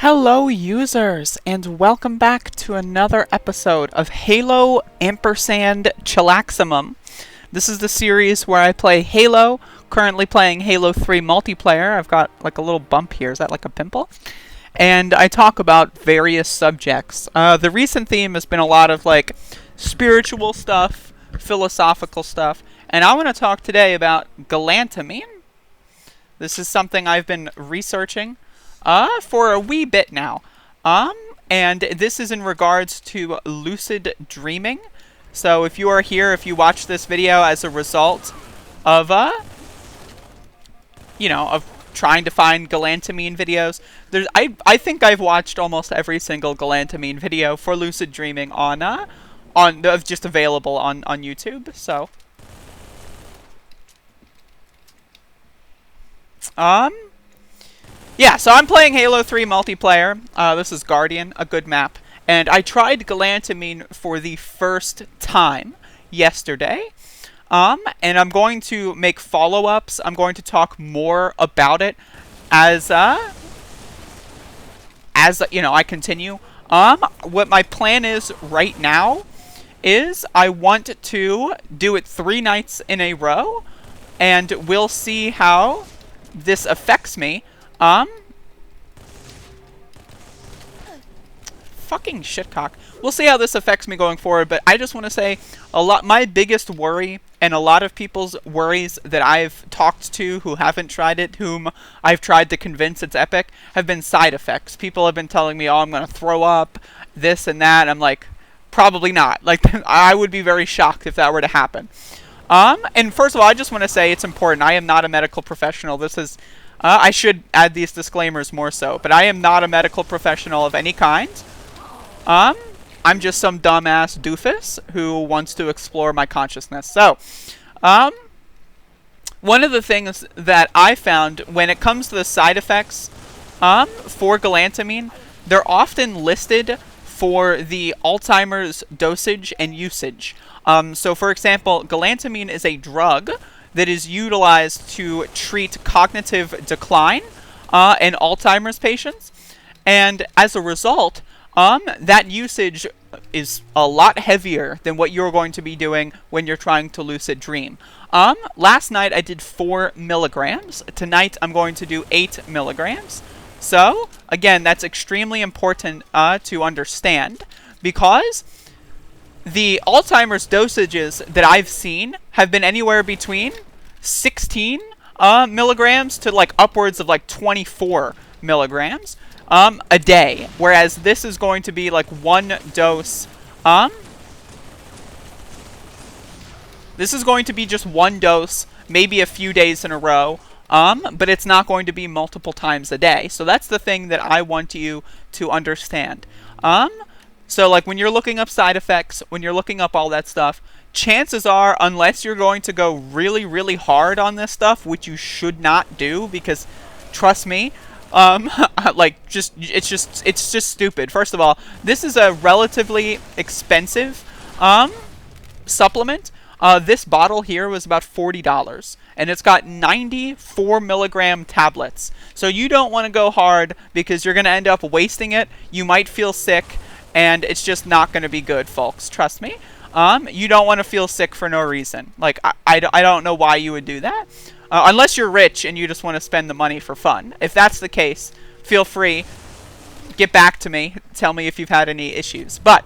Hello users, and welcome back to another episode of Halo ampersand Chillaximum. This is the series where I play Halo, currently playing Halo 3 multiplayer. I've got like a little bump here, is that like a pimple? And I talk about various subjects. The recent theme has been a lot of like spiritual stuff, philosophical stuff, and I want to talk today about galantamine. This is something I've been researching for a wee bit now. And this is in regards to lucid dreaming. So if you are here, if you watch this video as a result of, of trying to find galantamine videos, I think I've watched almost every single galantamine video for lucid dreaming just available on YouTube. So, yeah, so I'm playing Halo 3 multiplayer. This is Guardian, a good map. And I tried galantamine for the first time yesterday. And I'm going to make follow-ups. I'm going to talk more about it as I continue. What my plan is right now is I want to do it 3 nights in a row. And we'll see how this affects me. Fucking shitcock. We'll see how this affects me going forward, but I just want to say my biggest worry, and a lot of people's worries that I've talked to who haven't tried it, whom I've tried to convince it's epic, have been side effects. People have been telling me, oh, I'm going to throw up, this and that. I'm like, probably not. Like, I would be very shocked if that were to happen. And first of all, I just want to say it's important. I am not a medical professional. This is... I should add these disclaimers more so, but I am not a medical professional of any kind. I'm just some dumbass doofus who wants to explore my consciousness. So, one of the things that I found when it comes to the side effects for galantamine, they're often listed for the Alzheimer's dosage and usage. So, for example, galantamine is a drug that is utilized to treat cognitive decline in Alzheimer's patients. And as a result, that usage is a lot heavier than what you're going to be doing when you're trying to lucid dream. Last night I did 4 milligrams. Tonight I'm going to do 8 milligrams. So, again, that's extremely important to understand, because the Alzheimer's dosages that I've seen have been anywhere between 16 milligrams to like upwards of like 24 milligrams a day, whereas this is going to be like 1 dose. This is going to be just 1 dose, maybe a few days in a row, but it's not going to be multiple times a day. So that's the thing that I want you to understand. So like when you're looking up side effects, when you're looking up all that stuff, chances are, unless you're going to go really, really hard on this stuff, which you should not do, because trust me, it's just stupid. First of all, this is a relatively expensive supplement. This bottle here was about $40, and it's got 94 milligram tablets. So you don't want to go hard, because you're going to end up wasting it. You might feel sick, and it's just not going to be good, folks. Trust me. You don't want to feel sick for no reason. Like, I don't know why you would do that. Unless you're rich and you just want to spend the money for fun. If that's the case, feel free. Get back to me. Tell me if you've had any issues. But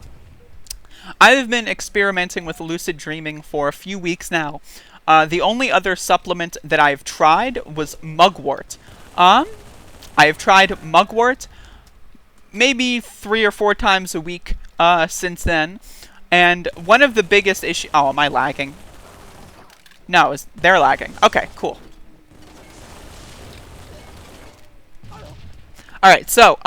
I've been experimenting with lucid dreaming for a few weeks now. The only other supplement that I've tried was mugwort. I have tried mugwort maybe 3 or 4 times a week since then. And one of the biggest issues... Oh, am I lagging? No, they're lagging. Okay, cool. Alright, so,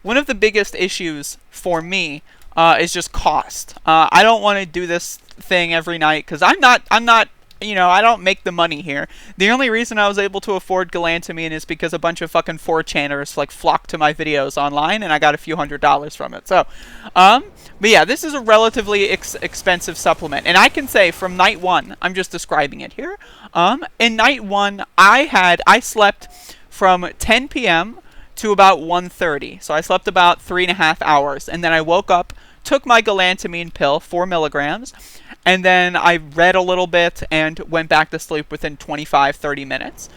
one of the biggest issues for me is just cost. I don't want to do this thing every night, because I'm not, I don't make the money here. The only reason I was able to afford galantamine is because a bunch of fucking 4chaners, like, flocked to my videos online, and I got a few $100s from it. So, but yeah, this is a relatively expensive supplement. And I can say from night 1, I'm just describing it here. In night 1, I slept from 10 p.m. to about 1:30. So I slept about 3.5 hours, and then I woke up, took my galantamine pill, 4 milligrams, and then I read a little bit and went back to sleep within 25-30 minutes.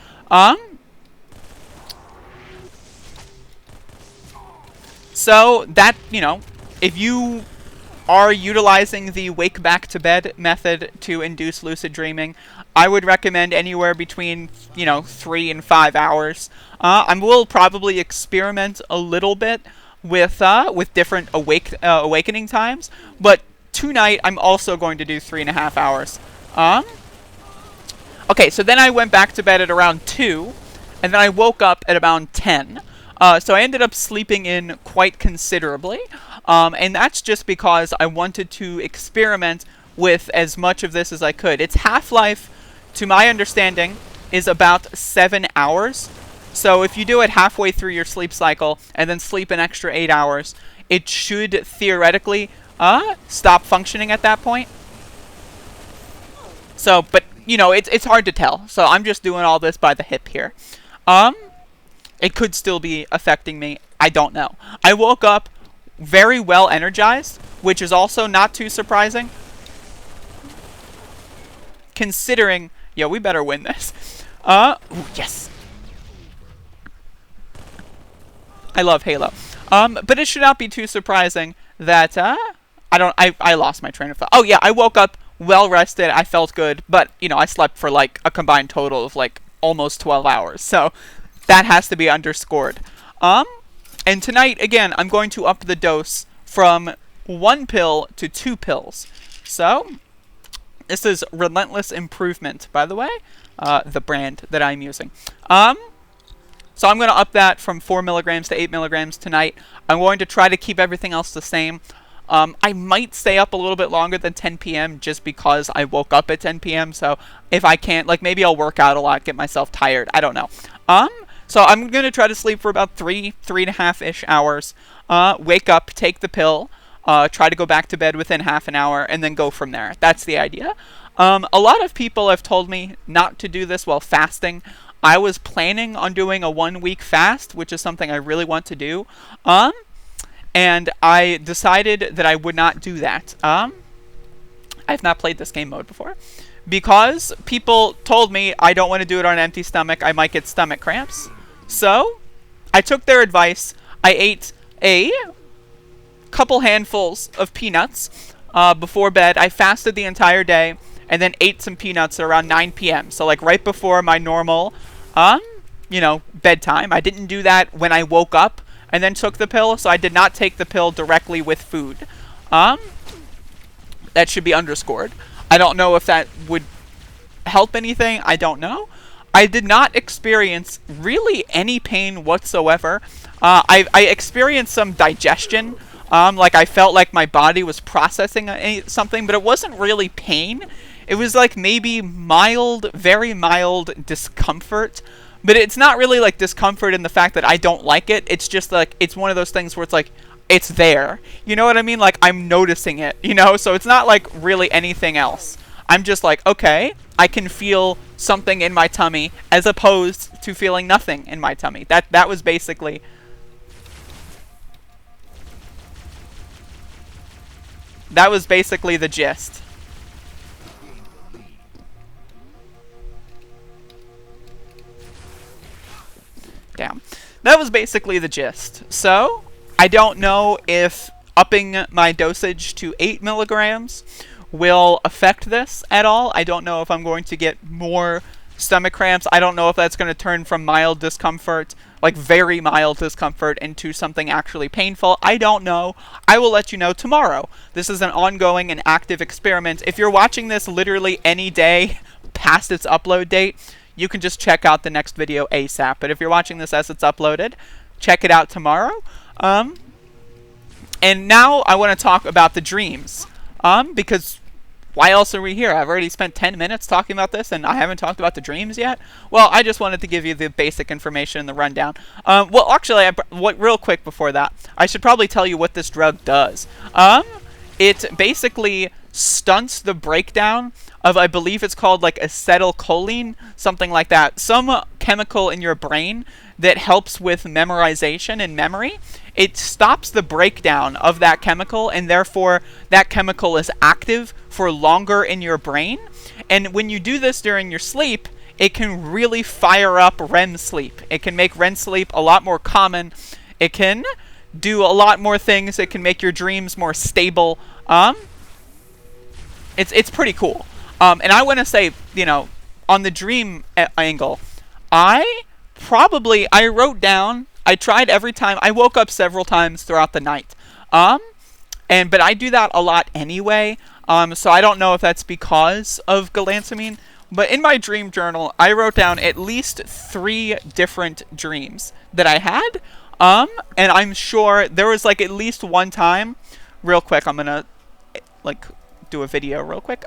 So that, if you are utilizing the wake back to bed method to induce lucid dreaming, I would recommend anywhere between 3 and 5 hours. I will probably experiment a little bit with different awakening times, but tonight I'm also going to do 3.5 hours. Okay, so then I went back to bed at around 2, and then I woke up at about 10. So I ended up sleeping in quite considerably, and that's just because I wanted to experiment with as much of this as I could. Its half-life, to my understanding, is about 7 hours. So if you do it halfway through your sleep cycle and then sleep an extra 8 hours, it should theoretically stop functioning at that point. So, but, it's hard to tell. So I'm just doing all this by the hip here. It could still be affecting me. I don't know. I woke up very well energized, which is also not too surprising, considering, we better win this. Ooh, yes. I love Halo. But it should not be too surprising that, I lost my train of thought. Oh yeah, I woke up well rested. I felt good, but, I slept for like a combined total of like almost 12 hours. So that has to be underscored. And tonight, again, I'm going to up the dose from 1 pill to 2 pills. So this is Relentless Improvement, by the way, the brand that I'm using. So I'm going to up that from 4 milligrams to 8 milligrams tonight. I'm going to try to keep everything else the same. I might stay up a little bit longer than 10 p.m. just because I woke up at 10 p.m. So if I can't, maybe I'll work out a lot, get myself tired. I don't know. So I'm going to try to sleep for about 3.5-ish hours. Wake up, take the pill, try to go back to bed within half an hour, and then go from there. That's the idea. A lot of people have told me not to do this while fasting. I was planning on doing a 1-week fast, which is something I really want to do. And I decided that I would not do that. I've not played this game mode before. Because people told me I don't want to do it on an empty stomach, I might get stomach cramps. So, I took their advice. I ate a couple handfuls of peanuts before bed. I fasted the entire day, and then ate some peanuts around 9 p.m. So, right before my normal, bedtime. I didn't do that when I woke up and then took the pill, so I did not take the pill directly with food. That should be underscored. I don't know if that would help anything. I don't know. I did not experience really any pain whatsoever. I experienced some digestion. I felt like my body was processing something, but it wasn't really pain. It was maybe mild, very mild discomfort. But it's not really discomfort in the fact that I don't like it. It's just it's one of those things where it's it's there. You know what I mean? I'm noticing it, So it's not really anything else. I'm just okay, I can feel something in my tummy as opposed to feeling nothing in my tummy. That was basically the gist. Damn. That was basically the gist. So, I don't know if upping my dosage to 8 milligrams will affect this at all. I don't know if I'm going to get more stomach cramps. I don't know if that's going to turn from mild discomfort, very mild discomfort, into something actually painful. I don't know. I will let you know tomorrow. This is an ongoing and active experiment. If you're watching this literally any day past its upload date, you can just check out the next video ASAP. But if you're watching this as it's uploaded, check it out tomorrow. And now I want to talk about the dreams. Because why else are we here? I've already spent 10 minutes talking about this, and I haven't talked about the dreams yet. Well, I just wanted to give you the basic information in the rundown. Well, actually, real quick before that, I should probably tell you what this drug does. It basically stunts the breakdown of, I believe it's called acetylcholine, something like that. Some chemical in your brain that helps with memorization and memory. It stops the breakdown of that chemical, and therefore that chemical is active for longer in your brain. And when you do this during your sleep, it can really fire up REM sleep. It can make REM sleep a lot more common. It can do a lot more things. It can make your dreams more stable. It's pretty cool. And I want to say, you know, on the dream angle, I wrote down, I tried every time, I woke up several times throughout the night. But I do that a lot anyway, so I don't know if that's because of galantamine. But in my dream journal, I wrote down at least 3 different dreams that I had. And I'm sure there was like at least one time, real quick, I'm gonna like do a video real quick.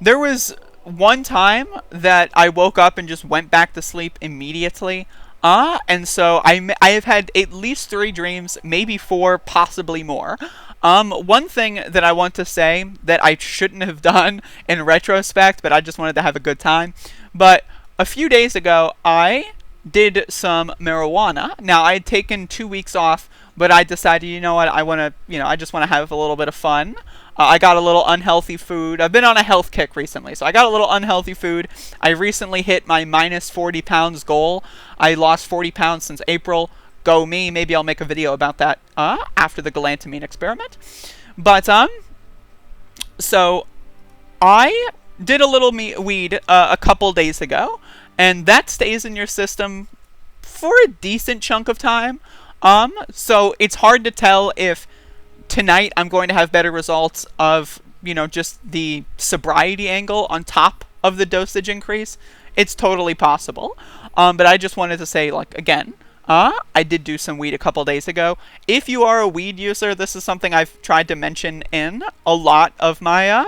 There was one time that I woke up and just went back to sleep immediately. And so I have had at least 3 dreams, maybe 4, possibly more. One thing that I want to say that I shouldn't have done in retrospect, but I just wanted to have a good time. But a few days ago, I did some marijuana. Now, I had taken 2 weeks off, but I decided, you know what, I just want to have a little bit of fun. I got a little unhealthy food. I've been on a health kick recently, so I got a little unhealthy food. I recently hit my minus 40 pounds goal. I lost 40 pounds since April. Go me. Maybe I'll make a video about that after the galantamine experiment. But, so I did a little weed a couple days ago, and that stays in your system for a decent chunk of time. So it's hard to tell if tonight I'm going to have better results of, you know, just the sobriety angle on top of the dosage increase. It's totally possible. But I just wanted to say, like, again, I did do some weed a couple days ago. If you are a weed user, this is something I've tried to mention in a lot of my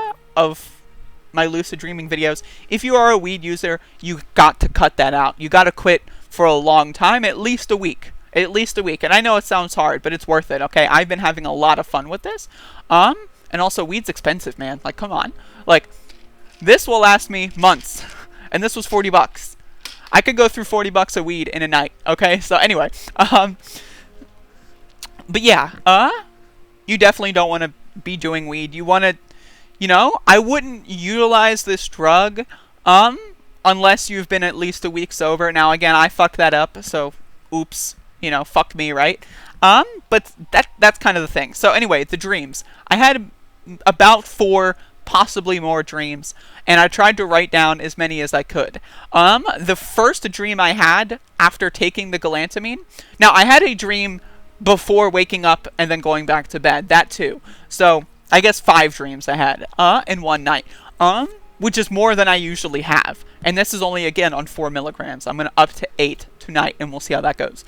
lucid dreaming videos. If you are a weed user, you got to cut that out. You got to quit for a long time, at least a week. At least a week. And I know it sounds hard, but it's worth it, okay? I've been having a lot of fun with this. And also, weed's expensive, man. Like, come on. Like, this will last me months. And this was $40. I could go through $40 of weed in a night, okay? So, anyway. But yeah, you definitely don't want to be doing weed. You want to, you know, I wouldn't utilize this drug, unless you've been at least a week sober. Now, again, I fucked that up, so, oops. You know, fuck me, right? But that's kind of the thing. So anyway, the dreams. I had about 4, possibly more dreams, and I tried to write down as many as I could. The first dream I had after taking the galantamine. Now, I had a dream before waking up and then going back to bed. That too. So I guess 5 dreams I had in one night. Which is more than I usually have. And this is only, again, on 4 milligrams. I'm going to up to 8 tonight, and we'll see how that goes.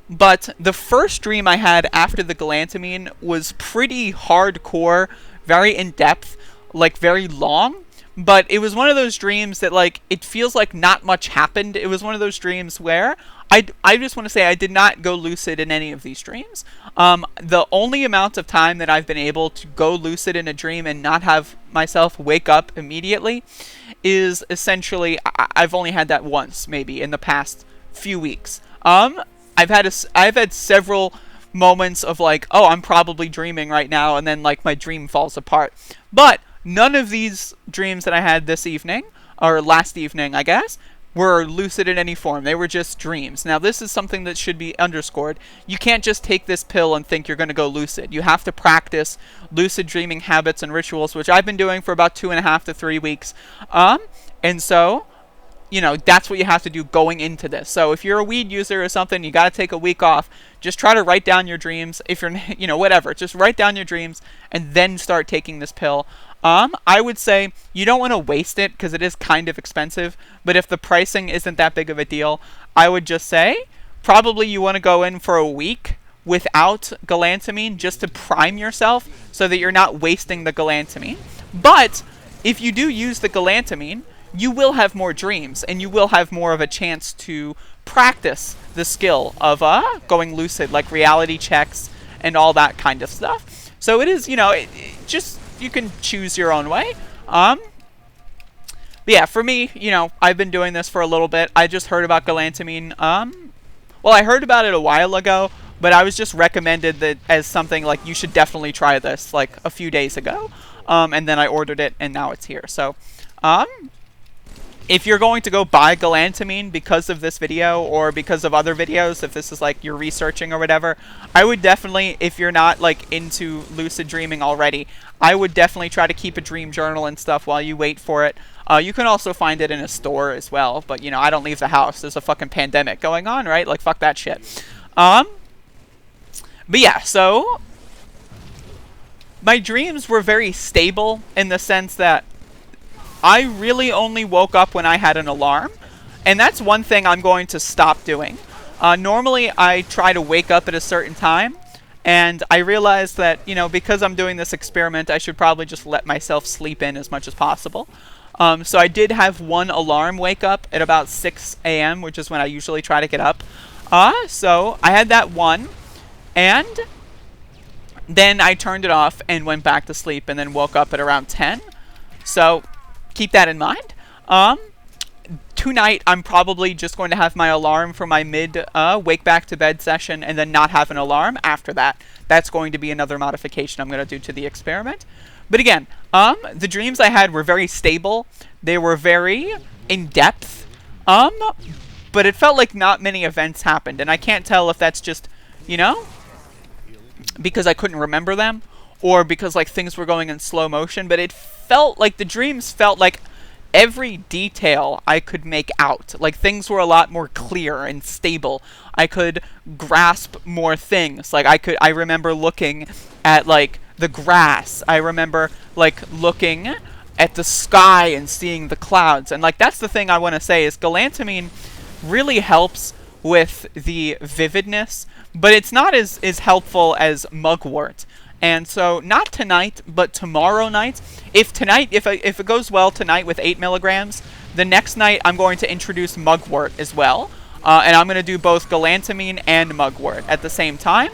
But the first dream I had after the galantamine was pretty hardcore, very in-depth, like very long. But it was one of those dreams that, like, it feels like not much happened. It was one of those dreams where I just want to say I did not go lucid in any of these dreams. The only amount of time that I've been able to go lucid in a dream and not have myself wake up immediately is essentially, I've only had that once, maybe, in the past few weeks. I've had several moments of like, oh, I'm probably dreaming right now, and then like my dream falls apart. But none of these dreams that I had this evening, or last evening, I guess, were lucid in any form. They were just dreams. Now, this is something that should be underscored. You can't just take this pill and think you're going to go lucid. You have to practice lucid dreaming habits and rituals, which I've been doing for about 2.5 to 3 weeks. And so, you know, that's what you have to do going into this. So if you're a weed user or something, you got to take a week off. Just try to write down your dreams. If you're, you know, whatever, just write down your dreams and then start taking this pill. I would say you don't want to waste it because it is kind of expensive. But if the pricing isn't that big of a deal, I would just say probably you want to go in for a week without galantamine just to prime yourself so that you're not wasting the galantamine. But if you do use the galantamine, you will have more dreams, and you will have more of a chance to practice the skill of going lucid, like reality checks and all that kind of stuff. So it is, you know, just, you can choose your own way. But yeah, for me, you know, I've been doing this for a little bit. I just heard about galantamine. Well, I heard about it a while ago, but I was just recommended that as something like you should definitely try this like a few days ago. And then I ordered it, and now it's here. So, if you're going to go buy galantamine because of this video or because of other videos, if this is like you're researching or whatever, I would definitely, if you're not like into lucid dreaming already, I would definitely try to keep a dream journal and stuff while you wait for it. You can also find it in a store as well, but you know, I don't leave the house. There's a fucking pandemic going on, right? Like, fuck that shit. But yeah, so my dreams were very stable in the sense that I really only woke up when I had an alarm, and that's one thing I'm going to stop doing. Normally, I try to wake up at a certain time, and I realized that, you know, because I'm doing this experiment, I should probably just let myself sleep in as much as possible. So I did have one alarm wake up at about 6 a.m., which is when I usually try to get up. So I had that one, and then I turned it off and went back to sleep, and then woke up at around 10. So keep that in mind. Tonight, I'm probably just going to have my alarm for my wake back to bed session and then not have an alarm after that. That's going to be another modification I'm going to do to the experiment. But again, the dreams I had were very stable. They were very in-depth. But it felt like not many events happened. And I can't tell if that's just, you know, because I couldn't remember them, or because like things were going in slow motion, but it felt like the dreams felt like every detail I could make out. Like things were a lot more clear and stable. I could grasp more things. Like I remember looking at like the grass. I remember like looking at the sky and seeing the clouds. And like that's the thing I want to say is galantamine really helps with the vividness, but it's not as helpful as mugwort. And so, not tonight, but tomorrow night. If it goes well tonight with 8 milligrams, the next night I'm going to introduce mugwort as well. And I'm going to do both galantamine and mugwort at the same time.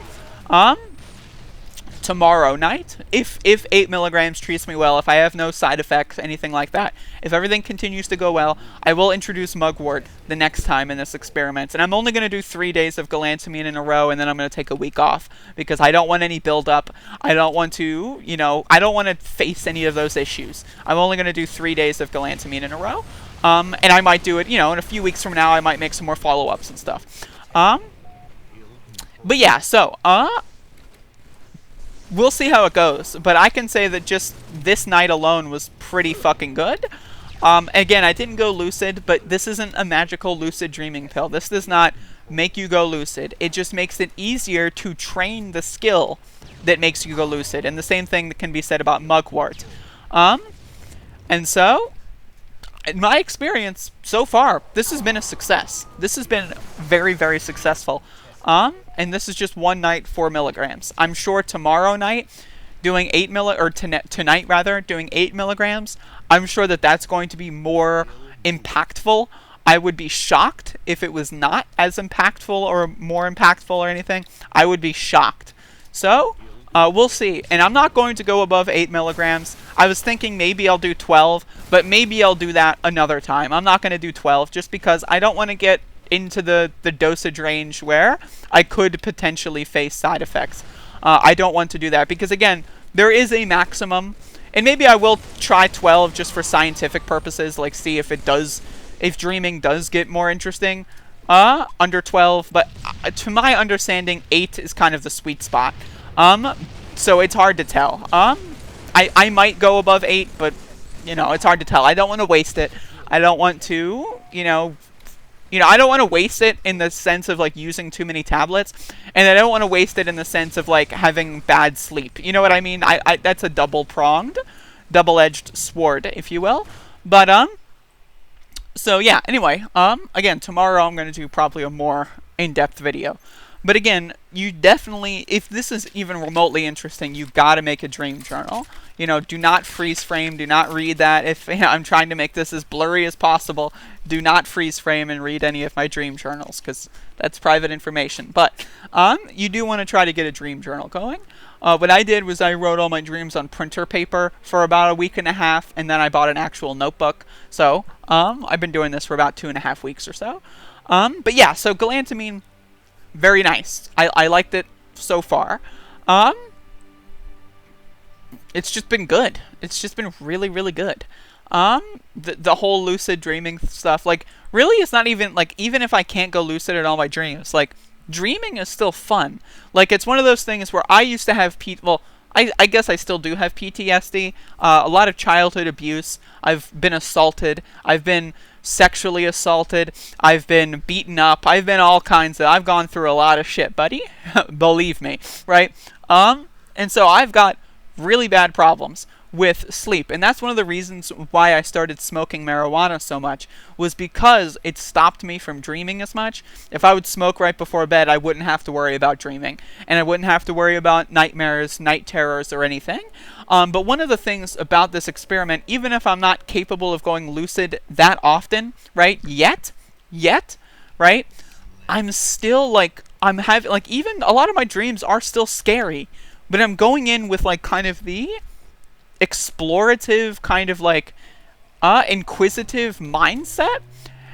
Tomorrow night, if 8 milligrams treats me well, if I have no side effects, anything like that, if everything continues to go well, I will introduce mugwort the next time in this experiment. And I'm only going to do 3 days of galantamine in a row, and then I'm going to take a week off, because I don't want any buildup. I don't want to, you know, I don't want to face any of those issues. I'm only going to do 3 days of galantamine in a row. And I might do it, you know, in a few weeks from now, I might make some more follow-ups and stuff. But yeah, so, we'll see how it goes, but I can say that just this night alone was pretty fucking good. Again, I didn't go lucid, but this isn't a magical lucid dreaming pill. This does not make you go lucid. It just makes it easier to train the skill that makes you go lucid. And the same thing that can be said about mugwort. And so, in my experience so far, this has been a success. This has been very, very successful. And this is just one night, 4 milligrams. I'm sure tomorrow night, doing 8 tonight rather, doing 8 milligrams, I'm sure that that's going to be more impactful. I would be shocked if it was not as impactful or more impactful or anything. I would be shocked. So, we'll see. And I'm not going to go above 8 milligrams. I was thinking maybe I'll do 12, but maybe I'll do that another time. I'm not going to do 12 just because I don't want to get into the dosage range where I could potentially face side effects. I don't want to do that because, again, there is a maximum, and maybe I will try 12 just for scientific purposes, like see if dreaming does get more interesting under 12, but to my understanding, 8 is kind of the sweet spot. So it's hard to tell. I might go above 8, but, you know, it's hard to tell. I don't want to waste it. I don't want to, I don't want to waste it in the sense of, like, using too many tablets, and I don't want to waste it in the sense of, like, having bad sleep. You know what I mean? That's a double-pronged, double-edged sword, if you will. But, so, yeah, anyway, again, tomorrow I'm going to do probably a more in-depth video. But again, you definitely, if this is even remotely interesting, you've got to make a dream journal. You know, do not freeze frame, do not read that. If I'm trying to make this as blurry as possible, do not freeze frame and read any of my dream journals, because that's private information. But you do want to try to get a dream journal going. What I did was I wrote all my dreams on printer paper for about a week and a half, and then I bought an actual notebook. So, I've been doing this for about 2.5 weeks or so. But yeah, so galantamine, very nice. I liked it so far. It's just been good. It's just been really, really good. The whole lucid dreaming stuff, like, really it's not even, like, even if I can't go lucid in all my dreams, like, dreaming is still fun. Like, it's one of those things where I used to have I guess I still do have PTSD, a lot of childhood abuse. I've been assaulted. I've been sexually assaulted. I've been beaten up. I've been all kinds of, I've gone through a lot of shit, buddy. Believe me, right? And so I've got really bad problems with sleep, and that's one of the reasons why I started smoking marijuana so much, was because it stopped me from dreaming as much. If I would smoke right before bed, I wouldn't have to worry about dreaming, and I wouldn't have to worry about nightmares, night terrors, or anything. But one of the things about this experiment, even if I'm not capable of going lucid that often, right, yet, right, I'm still, like, I'm having, like, even a lot of my dreams are still scary, but I'm going in with, like, kind of the explorative, kind of like inquisitive mindset.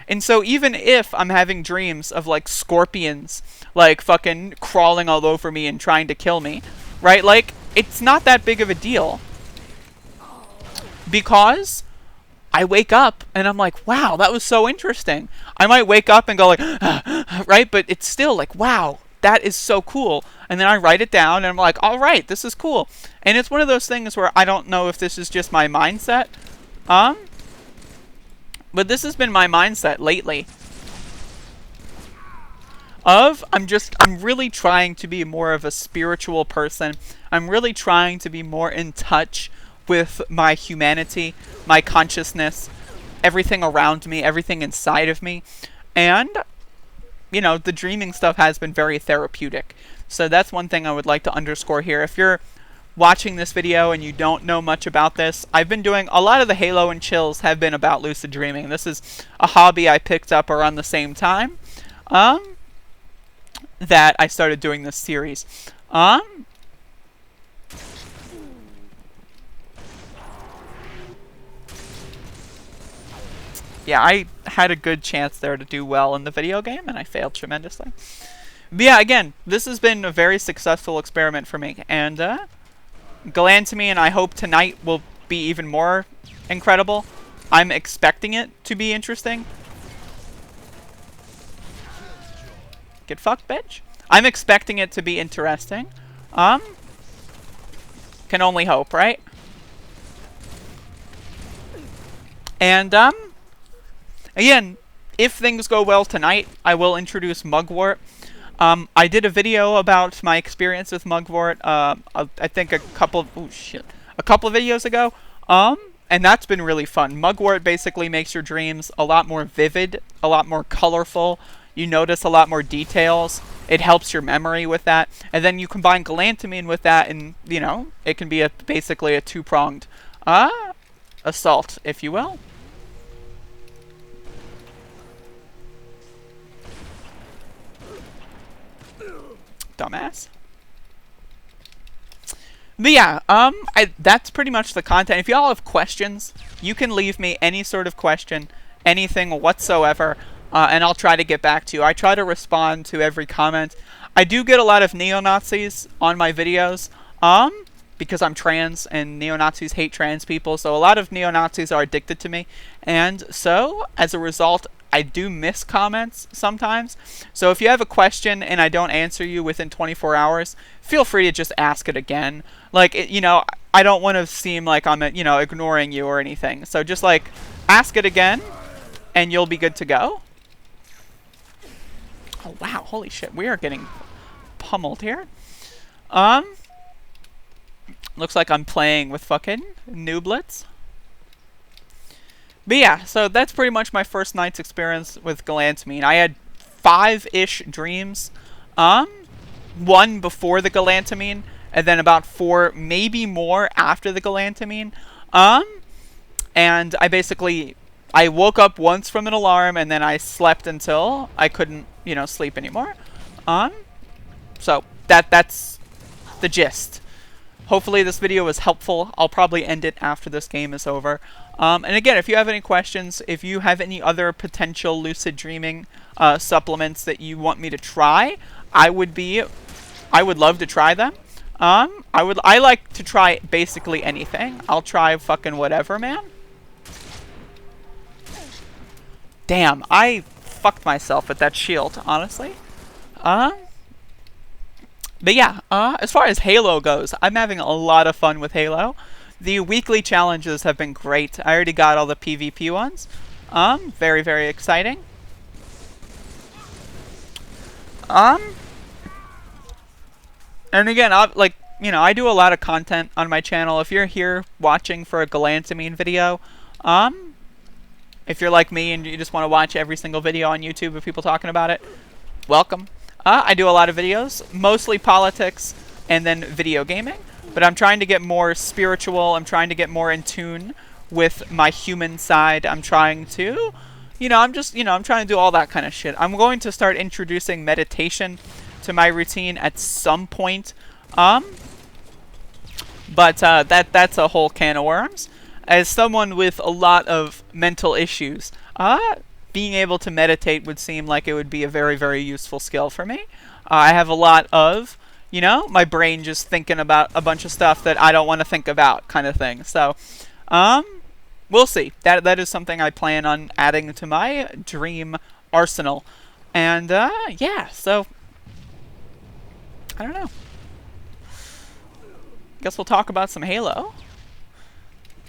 And so even if I'm having dreams of like scorpions like fucking crawling all over me and trying to kill me, right, like, it's not that big of a deal, because I wake up and I'm like, wow, that was so interesting. I might wake up and go like right, but it's still like, wow, that is so cool. And then I write it down and I'm like, all right, this is cool. And it's one of those things where I don't know if this is just my mindset. But this has been my mindset lately. I'm really trying to be more of a spiritual person. I'm really trying to be more in touch with my humanity, my consciousness, everything around me, everything inside of me. And, you know, the dreaming stuff has been very therapeutic. So that's one thing I would like to underscore here. If you're watching this video and you don't know much about this, I've been doing a lot of the Halo and chills have been about lucid dreaming. This is a hobby I picked up around the same time that I started doing this series. Yeah, I had a good chance there to do well in the video game, and I failed tremendously. But yeah, again, this has been a very successful experiment for me, and galantamine, I hope tonight will be even more incredible. I'm expecting it to be interesting. Get fucked, bitch. I'm expecting it to be interesting. Can only hope, right? And, again, if things go well tonight, I will introduce mugwort. I did a video about my experience with mugwort, I think a couple of videos ago, and that's been really fun. Mugwort basically makes your dreams a lot more vivid, a lot more colorful. You notice a lot more details. It helps your memory with that. And then you combine galantamine with that, and, you know, it can be basically a two-pronged assault, if you will. Dumbass. But yeah, that's pretty much the content. If y'all have questions, you can leave me any sort of question, anything whatsoever, and I'll try to get back to you. I try to respond to every comment. I do get a lot of neo-Nazis on my videos, because I'm trans, and neo-Nazis hate trans people, so a lot of neo-Nazis are addicted to me, and so, as a result, I do miss comments sometimes. So if you have a question and I don't answer you within 24 hours, feel free to just ask it again. Like, you know, I don't want to seem like I'm, you know, ignoring you or anything. So just, like, ask it again, and you'll be good to go. Oh, wow. Holy shit. We are getting pummeled here. Looks like I'm playing with fucking nooblets. But yeah, so that's pretty much my first night's experience with galantamine. I had 5-ish dreams. One before the galantamine, and then about 4, maybe more after the galantamine. And I woke up once from an alarm, and then I slept until I couldn't, you know, sleep anymore. So that's the gist. hopefully this video was helpful. I'll probably end it after this game is over. And again, if you have any questions, if you have any other potential lucid dreaming supplements that you want me to try, I would love to try them. I like to try basically anything. I'll try fucking whatever, man. Damn, I fucked myself with that shield, honestly. But yeah, as far as Halo goes, I'm having a lot of fun with Halo. The weekly challenges have been great. I already got all the PvP ones. Very, very exciting. And again, I do a lot of content on my channel. If you're here watching for a Galantamine video, if you're like me and you just want to watch every single video on YouTube of people talking about it, welcome. I do a lot of videos, mostly politics and then video gaming, but I'm trying to get more spiritual. I'm trying to get more in tune with my human side. I'm trying to, I'm trying to do all that kind of shit. I'm going to start introducing meditation to my routine at some point, but that's a whole can of worms. As someone with a lot of mental issues, being able to meditate would seem like it would be a very, very useful skill for me. I have a lot of, my brain just thinking about a bunch of stuff that I don't want to think about kind of thing. So, we'll see. That is something I plan on adding to my dream arsenal. And, yeah, so, I don't know. Guess we'll talk about some Halo.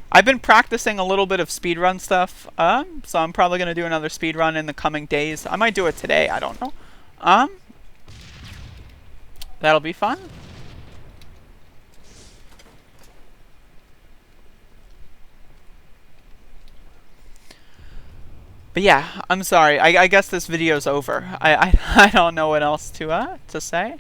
I've been practicing a little bit of speedrun stuff, so I'm probably going to do another speedrun in the coming days. I might do it today, I don't know. That'll be fun. But yeah, I'm sorry. I guess this video's over. I don't know what else to say.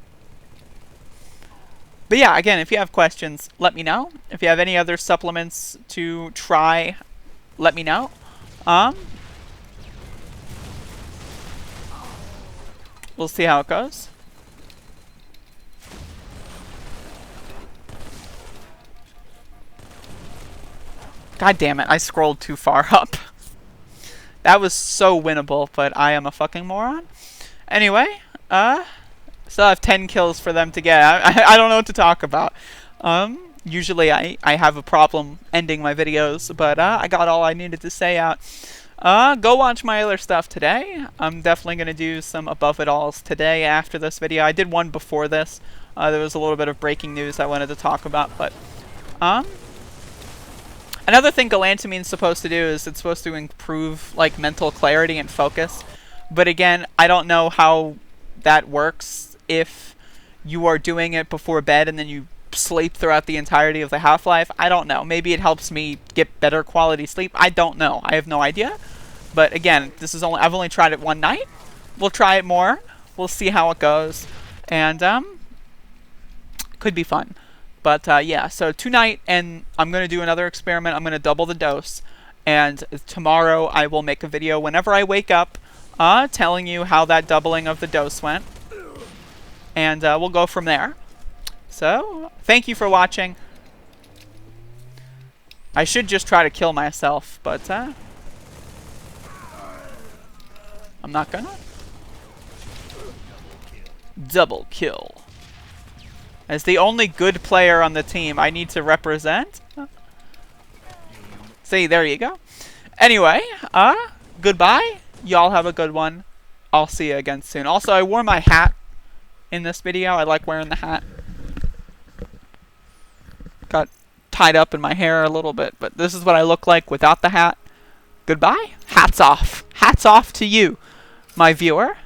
But yeah, again, if you have questions, let me know. If you have any other supplements to try, let me know. We'll see how it goes. God damn it, I scrolled too far up. That was so winnable, but I am a fucking moron. Anyway, still have 10 kills for them to get. I don't know what to talk about. Usually I have a problem ending my videos, but I got all I needed to say out. Go watch my other stuff today. I'm definitely going to do some Above It Alls today after this video. I did one before this. There was a little bit of breaking news I wanted to talk about, but another thing Galantamine's supposed to do is it's supposed to improve like mental clarity and focus. But again, I don't know how that works. If you are doing it before bed and then you sleep throughout the entirety of the half-life, I don't know. Maybe it helps me get better quality sleep. I don't know. I have no idea. But again, I've only tried it one night. We'll try it more. We'll see how it goes. And could be fun. But yeah, so tonight, and I'm going to do another experiment. I'm going to double the dose. And tomorrow I will make a video whenever I wake up telling you how that doubling of the dose went. And we'll go from there. So, thank you for watching. I should just try to kill myself, but I'm not gonna. Double kill. As the only good player on the team I need to represent. See, there you go. Anyway, goodbye. Y'all have a good one. I'll see you again soon. Also, I wore my hat in this video. I like wearing the hat. Got tied up in my hair a little bit, but this is what I look like without the hat. Goodbye. Hats off. Hats off to you, my viewer.